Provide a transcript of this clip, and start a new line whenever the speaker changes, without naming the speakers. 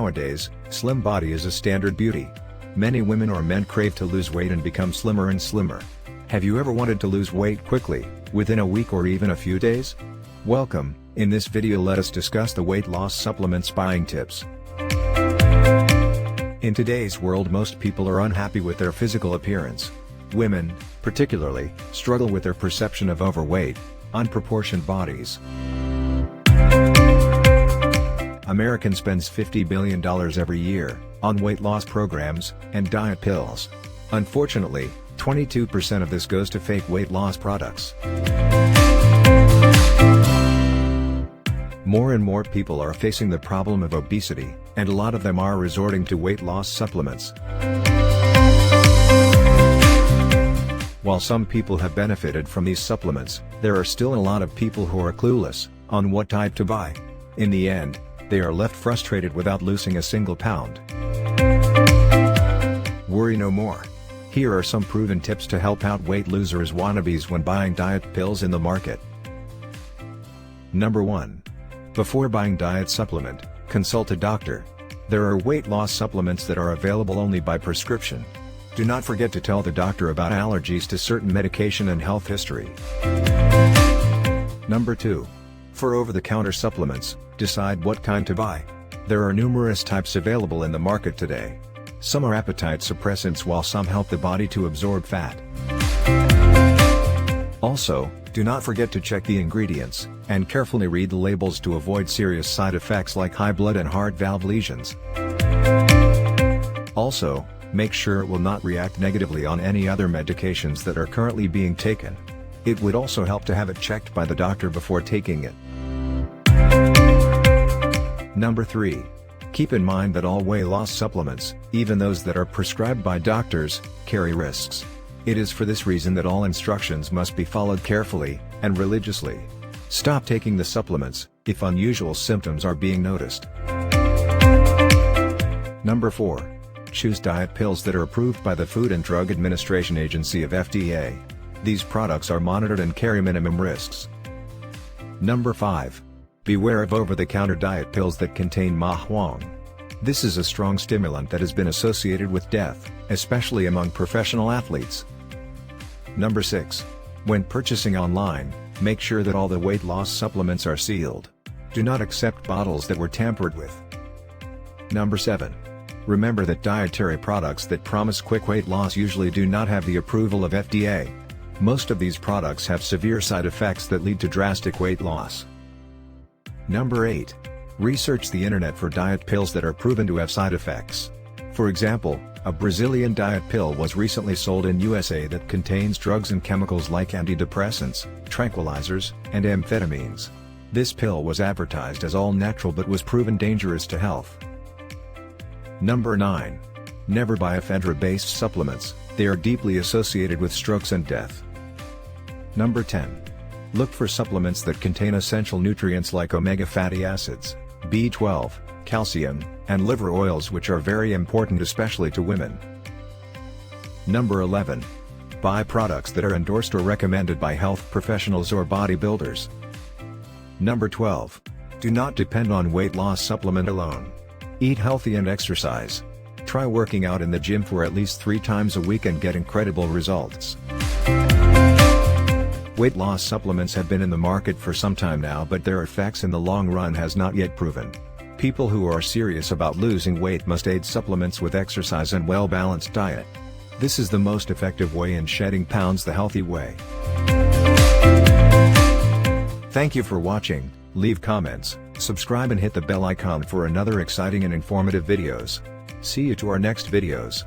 Nowadays, slim body is a standard beauty. Many women or men crave to lose weight and become slimmer and slimmer. Have you ever wanted to lose weight quickly, within a week or even a few days? Welcome. In this video let us discuss the weight loss supplements buying tips. In today's world most people are unhappy with their physical appearance. Women, particularly, struggle with their perception of overweight, unproportioned bodies. American spends $50 billion every year on weight loss programs and diet pills. Unfortunately, 22% of this goes to fake weight loss products. More and more people are facing the problem of obesity, and a lot of them are resorting to weight loss supplements. While some people have benefited from these supplements, there are still a lot of people who are clueless on what type to buy. In the end, they are left frustrated without losing a single pound. Worry no more. Here are some proven tips to help out weight losers wannabes when buying diet pills in the market. Number 1. Before buying diet supplement, consult a doctor. There are weight loss supplements that are available only by prescription. Do not forget to tell the doctor about allergies to certain medication and health history. Number 2. For over-the-counter supplements, decide what kind to buy. There are numerous types available in the market today. Some are appetite suppressants while some help the body to absorb fat. Also, do not forget to check the ingredients, and carefully read the labels to avoid serious side effects like high blood and heart valve lesions. Also, make sure it will not react negatively on any other medications that are currently being taken. It would also help to have it checked by the doctor before taking it. Number 3. Keep in mind that all weight loss supplements, even those that are prescribed by doctors, carry risks. It is for this reason that all instructions must be followed carefully and religiously. Stop taking the supplements if unusual symptoms are being noticed. Number 4. Choose diet pills that are approved by the Food and Drug Administration Agency of FDA. These products are monitored and carry minimum risks. Number 5. Beware of over-the-counter diet pills that contain ma. This is a strong stimulant that has been associated with death, especially among professional athletes. Number 6. When purchasing online, make sure that all the weight loss supplements are sealed. Do not accept bottles that were tampered with. Number 7. Remember that dietary products that promise quick weight loss usually do not have the approval of FDA. Most of these products have severe side effects that lead to drastic weight loss. Number 8. Research the internet for diet pills that are proven to have side effects. For example, a Brazilian diet pill was recently sold in USA that contains drugs and chemicals like antidepressants, tranquilizers, and amphetamines. This pill was advertised as all natural but was proven dangerous to health. Number 9. Never buy ephedra-based supplements, they are deeply associated with strokes and death. Number 10. Look for supplements that contain essential nutrients like omega fatty acids, B12, calcium, and liver oils, which are very important especially to women. Number 11. Buy products that are endorsed or recommended by health professionals or bodybuilders. Number 12. Do not depend on weight loss supplement alone. Eat healthy and exercise. Try working out in the gym for at least 3 times a week and get incredible results. Weight loss supplements have been in the market for some time now, but their effects in the long run has not yet proven. People who are serious about losing weight must aid supplements with exercise and well-balanced diet. This is the most effective way in shedding pounds the healthy way. Thank you for watching. Leave comments, subscribe and hit the bell icon for another exciting and informative videos. See you to our next videos.